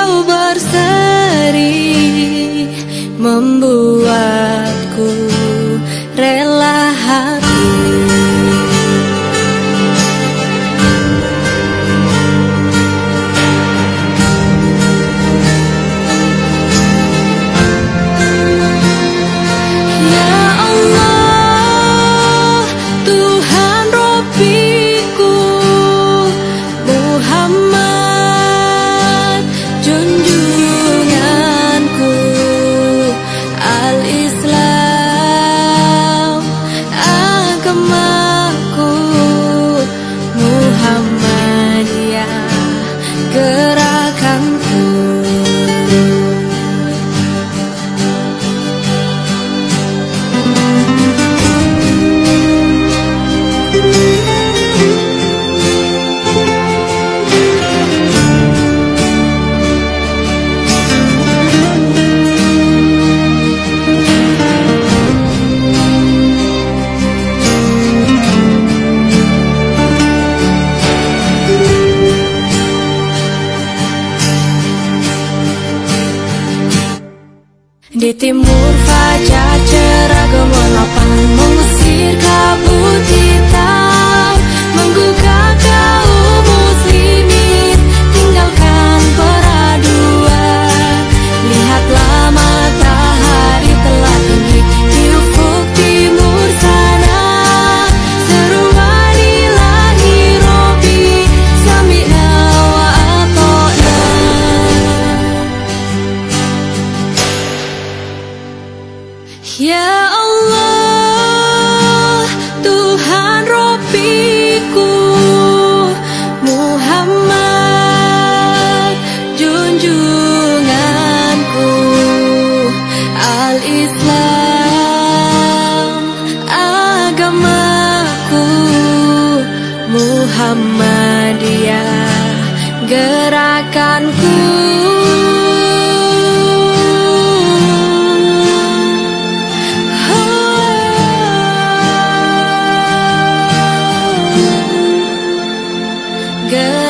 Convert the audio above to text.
kau berseri membuatku rela hati. Ya Allah, Tuhan Rabbiku, Muhammad junjunganku, Al-Islam agamaku, Muhammadiyah gerakanku. Di timur fajar cerah gemerlapan mengusir kabut hitam, menggugah kaum muslimin tinggalkan peraduan. Lihatlah matahari telah tinggi di ufuk timur sana, seruan ilahi Rabbi sami'na wa ata'na. Ya Allah, Tuhan Rabbiku, Muhammad junjunganku, Al-Islam agamaku, Muhammadiyah gerakanku. Good.